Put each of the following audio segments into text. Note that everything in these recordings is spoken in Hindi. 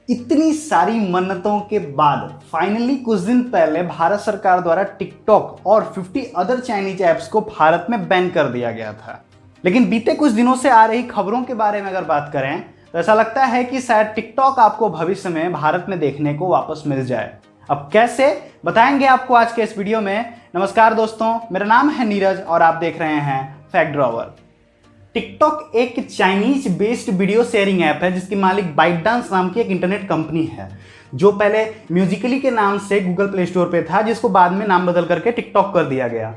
इतनी सारी मन्नतों के बाद फाइनली कुछ दिन पहले भारत सरकार द्वारा टिकटॉक और 50 अदर चाइनीज ऐप्स को भारत में बैन कर दिया गया था। लेकिन बीते कुछ दिनों से आ रही खबरों के बारे में अगर बात करें तो ऐसा लगता है कि शायद टिकटॉक आपको भविष्य में भारत में देखने को वापस मिल जाए। अब कैसे बताएंगे आपको आज के इस वीडियो में। नमस्कार दोस्तों, मेरा नाम है नीरज और आप देख रहे हैं फैक्ट ड्रॉवर। टिकटॉक एक Chinese based video sharing app है जिसकी मालिक बाइटडांस नाम की एक इंटरनेट कंपनी है, जो पहले म्यूजिकली के नाम से गूगल प्ले स्टोर पे था, जिसको बाद में नाम बदल करके टिकटॉक कर दिया गया।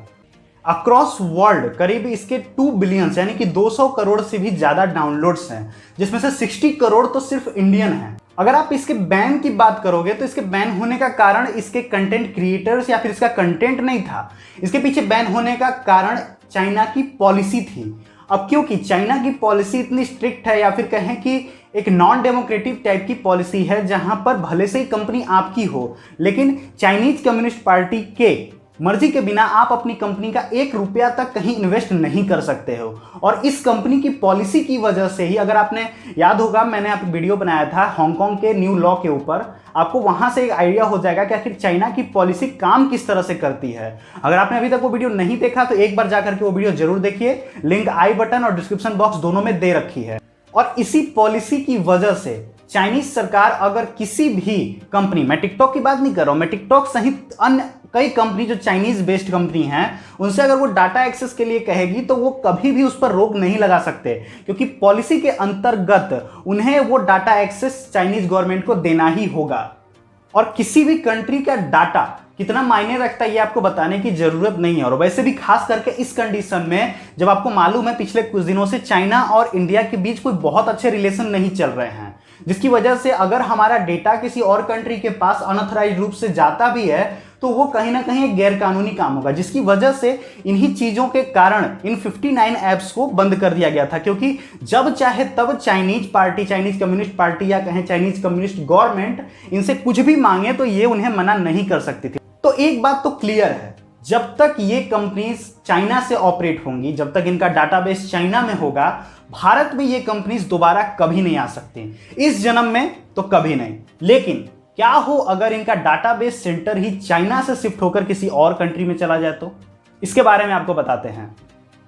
अक्रॉस वर्ल्ड करीब इसके 2 बिलियन यानी कि 200 करोड़ से भी ज्यादा डाउनलोड्स हैं, जिसमें से 60 करोड़ तो सिर्फ इंडियन हैं। अगर आप इसके बैन की बात करोगे तो इसके बैन होने का कारण इसके कंटेंट क्रिएटर्स या फिर इसका कंटेंट नहीं था। इसके पीछे बैन होने का कारण चाइना की पॉलिसी थी। अब क्योंकि चाइना की पॉलिसी इतनी स्ट्रिक्ट है या फिर कहें कि एक नॉन डेमोक्रेटिक टाइप की पॉलिसी है, जहां पर भले से ही कंपनी आपकी हो लेकिन चाइनीज कम्युनिस्ट पार्टी के मर्जी के बिना आप अपनी कंपनी का 1 रुपया तक कहीं इन्वेस्ट नहीं कर सकते हो। और इस कंपनी की पॉलिसी की वजह से ही, अगर आपने याद होगा, मैंने आप वीडियो बनाया था हांगकांग के न्यू लॉ के ऊपर, आपको वहां से एक आइडिया हो जाएगा कि आखिर चाइना की पॉलिसी काम किस तरह से करती है। अगर आपने अभी तक वो वीडियो नहीं देखा तो एक बार जाकर के वो वीडियो जरूर देखिए, लिंक आई बटन और डिस्क्रिप्शन बॉक्स दोनों में दे रखी है। और इसी पॉलिसी की वजह से चाइनीज सरकार अगर किसी भी कंपनी, मैं टिकटॉक की बात नहीं कर रहा हूं, मैं टिकटॉक सहित अन्य कई कंपनी जो चाइनीज बेस्ड कंपनी हैं उनसे अगर वो डाटा एक्सेस के लिए कहेगी तो वो कभी भी उस पर रोक नहीं लगा सकते, क्योंकि पॉलिसी के अंतर्गत उन्हें वो डाटा एक्सेस चाइनीज गवर्नमेंट को देना ही होगा। और किसी भी कंट्री का डाटा कितना मायने रखता है ये आपको बताने की जरूरत नहीं है। और वैसे भी खास करके इस कंडीशन में जब आपको मालूम है पिछले कुछ दिनों से चाइना और इंडिया के बीच कोई बहुत अच्छे रिलेशन नहीं चल रहे हैं, जिसकी वजह से अगर हमारा डेटा किसी और कंट्री के पास अनऑथराइज्ड रूप से जाता भी है तो वो कहीं ना कहीं एक गैर कानूनी काम होगा, जिसकी वजह से इन्हीं चीजों के कारण इन 59 ऐप्स को बंद कर दिया गया था। क्योंकि जब चाहे तब Chinese party, Chinese communist party या कहें चाइनीज कम्युनिस्ट गवर्नमेंट इनसे कुछ भी मांगे तो ये उन्हें मना नहीं कर सकती थी। तो एक बात तो क्लियर है, जब तक ये कंपनीज चाइना से ऑपरेट होंगी, जब तक इनका डाटाबेस चाइना में होगा, भारत में ये कंपनीज दोबारा कभी नहीं आ सकती, इस जन्म में तो कभी नहीं। लेकिन क्या हो अगर इनका डाटाबेस सेंटर ही चाइना से शिफ्ट होकर किसी और कंट्री में चला जाए तो? इसके बारे में आपको बताते हैं।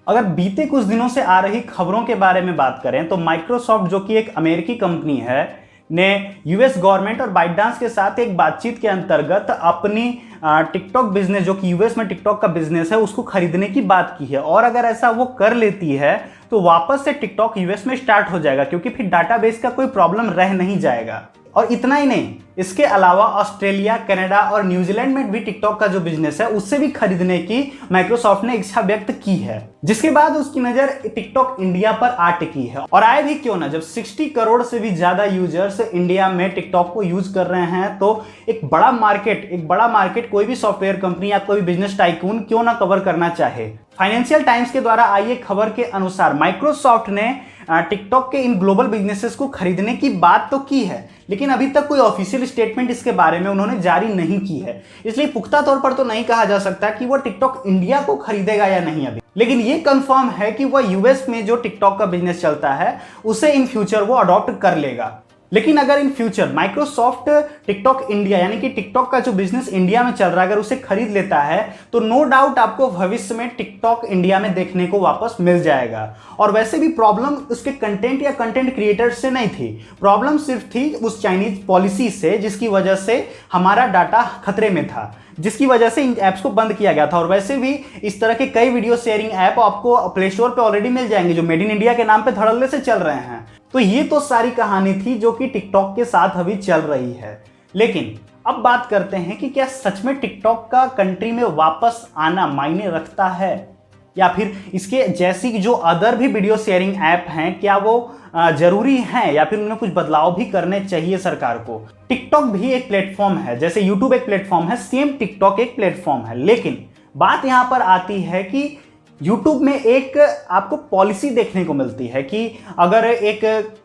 अगर बीते कुछ दिनों से आ रही खबरों के बारे में बात करें तो माइक्रोसॉफ्ट, जो कि एक अमेरिकी कंपनी है, ने यूएस गवर्नमेंट और बाइटडांस के साथ एक बातचीत के अंतर्गत अपनी टिकटॉक बिजनेस, जो कि यूएस में टिकटॉक का बिजनेस है, उसको खरीदने की बात की है। और अगर ऐसा वो कर लेती है तो वापस से टिकटॉक यूएस में स्टार्ट हो जाएगा, क्योंकि फिर डाटाबेस का कोई प्रॉब्लम रह नहीं जाएगा। और इतना ही नहीं, इसके अलावा ऑस्ट्रेलिया, कनाडा और न्यूजीलैंड में भी टिकटॉक का जो बिजनेस है उससे भी खरीदने की माइक्रोसॉफ्ट ने इच्छा व्यक्त की है, जिसके बाद उसकी नजर टिकटॉक इंडिया पर आ टिकी है। और आए भी क्यों ना, जब 60 करोड़ से भी ज्यादा यूजर्स इंडिया में टिकटॉक को यूज कर रहे हैं तो एक बड़ा मार्केट कोई भी सॉफ्टवेयर कंपनी या कोई बिजनेस टाइकून क्यों ना कवर करना चाहे। फाइनेंशियल टाइम्स के द्वारा आई एक खबर के अनुसार माइक्रोसॉफ्ट ने टिकटॉक के इन ग्लोबल बिजनेसेस को खरीदने की बात तो की है, लेकिन अभी तक कोई ऑफिशियल स्टेटमेंट इसके बारे में उन्होंने जारी नहीं की है। इसलिए पुख्ता तौर पर तो नहीं कहा जा सकता कि वो टिकटॉक इंडिया को खरीदेगा या नहीं अभी, लेकिन ये कंफर्म है कि वह यूएस में जो टिकटॉक का बिजनेस चलता है उसे इन फ्यूचर वो अडॉप्ट कर लेगा। लेकिन अगर in future Microsoft TikTok India, यानी कि टिकटॉक का जो बिजनेस इंडिया में चल रहा है, अगर उसे खरीद लेता है तो नो डाउट आपको भविष्य में टिकटॉक इंडिया में देखने को वापस मिल जाएगा। और वैसे भी प्रॉब्लम उसके कंटेंट या कंटेंट क्रिएटर्स से नहीं थी, प्रॉब्लम सिर्फ थी उस चाइनीज पॉलिसी से, जिसकी वजह से हमारा डाटा खतरे में था, जिसकी वजह से इन ऐप्स को बंद किया गया था। और वैसे भी इस तरह के कई वीडियो शेयरिंग ऐप आपको प्ले स्टोर पे ऑलरेडी मिल जाएंगे, जो मेड इन इंडिया के नाम पे धड़ल्ले से चल रहे हैं। तो ये तो सारी कहानी थी जो कि टिकटॉक के साथ अभी चल रही है। लेकिन अब बात करते हैं कि क्या सच में टिकटॉक का कंट्री में वापस आना मायने रखता है, या फिर इसके जैसी जो अदर भी वीडियो शेयरिंग ऐप हैं क्या वो जरूरी हैं, या फिर उनमें कुछ बदलाव भी करने चाहिए सरकार को। टिकटॉक भी एक प्लेटफॉर्म है, जैसे यूट्यूब एक प्लेटफॉर्म है, सेम टिकटॉक एक प्लेटफॉर्म है। लेकिन बात यहां पर आती है कि YouTube में एक आपको पॉलिसी देखने को मिलती है कि अगर एक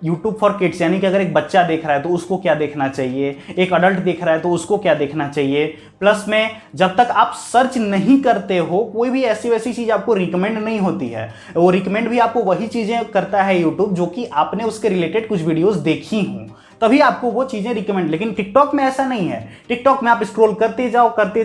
YouTube फॉर किड्स, यानी कि अगर एक बच्चा देख रहा है तो उसको क्या देखना चाहिए, एक अडल्ट देख रहा है तो उसको क्या देखना चाहिए। प्लस में जब तक आप सर्च नहीं करते हो कोई भी ऐसी वैसी चीज़ आपको रिकमेंड नहीं होती है, वो रिकमेंड भी आपको वही चीज़ें करता है YouTube जो कि आपने उसके रिलेटेड कुछ वीडियोस देखी हों, तभी आपको वो चीजें रिकमेंड। लेकिन टिकटॉक में ऐसा नहीं है। टिकटॉक में आप स्क्रॉल करते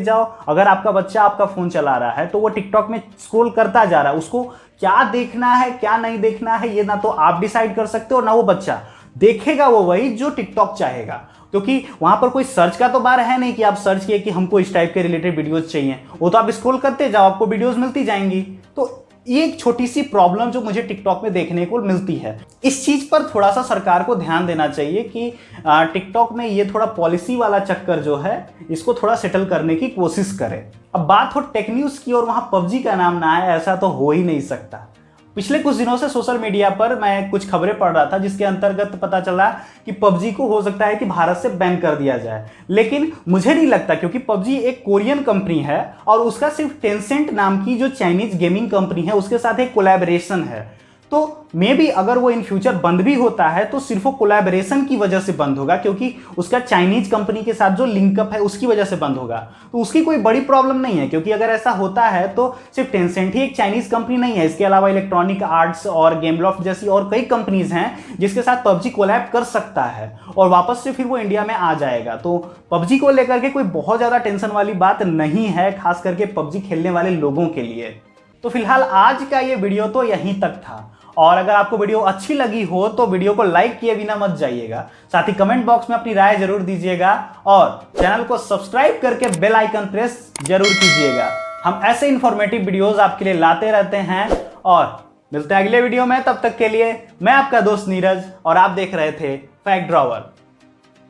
जाओ। अगर आपका बच्चा आपका फोन चला रहा है तो वो टिकटॉक में स्क्रॉल करता जा रहा है, उसको क्या देखना है क्या नहीं देखना है ये ना तो आप डिसाइड कर सकते हो ना वो बच्चा देखेगा। वो वही जो टिकटॉक चाहेगा, क्योंकि वहां पर कोई सर्च का तो बार है नहीं कि आप सर्च किए कि हमको इस टाइप के रिलेटेड वीडियोस चाहिए। वो तो आप स्क्रॉल करते जाओ, आपको वीडियोस मिलती जाएंगी। तो ये एक छोटी सी प्रॉब्लम जो मुझे टिकटॉक में देखने को मिलती है। इस चीज पर थोड़ा सा सरकार को ध्यान देना चाहिए कि टिकटॉक में ये थोड़ा पॉलिसी वाला चक्कर जो है इसको थोड़ा सेटल करने की कोशिश करे। अब बात हो टेक न्यूज की और वहां पबजी का नाम ना आए, ऐसा तो हो ही नहीं सकता। पिछले कुछ दिनों से सोशल मीडिया पर मैं कुछ खबरें पढ़ रहा था जिसके अंतर्गत पता चला कि पबजी को हो सकता है कि भारत से बैन कर दिया जाए। लेकिन मुझे नहीं लगता, क्योंकि पबजी एक कोरियन कंपनी है और उसका सिर्फ टेंसेंट नाम की जो चाइनीज गेमिंग कंपनी है उसके साथ एक कोलैबोरेशन है। तो मे बी अगर वो इन फ्यूचर बंद भी होता है तो सिर्फ वो कोलैबोरेशन की वजह से बंद होगा, क्योंकि उसका चाइनीज कंपनी के साथ जो लिंकअप है उसकी वजह से बंद होगा। तो उसकी कोई बड़ी प्रॉब्लम नहीं है, क्योंकि अगर ऐसा होता है तो सिर्फ टेंसेंट ही एक चाइनीज कंपनी नहीं है। इसके अलावा इलेक्ट्रॉनिक आर्ट्स और गेमलॉफ्ट जैसी और कई कंपनीज हैं जिसके साथ पबजी कोलैब कर सकता है और वापस से फिर वो इंडिया में आ जाएगा। तो पबजी को लेकर के कोई बहुत ज्यादा टेंशन वाली बात नहीं है, खास करके पबजी खेलने वाले लोगों के लिए। तो फिलहाल आज का ये वीडियो तो यहीं तक था, और अगर आपको वीडियो अच्छी लगी हो तो वीडियो को लाइक किए बिना मत जाइएगा। साथ ही कमेंट बॉक्स में अपनी राय जरूर दीजिएगा और चैनल को सब्सक्राइब करके बेल आइकन प्रेस जरूर कीजिएगा। हम ऐसे इंफॉर्मेटिव वीडियोस आपके लिए लाते रहते हैं और मिलते हैं अगले वीडियो में। तब तक के लिए मैं आपका दोस्त नीरज और आप देख रहे थे फैक्ट ड्रॉवर।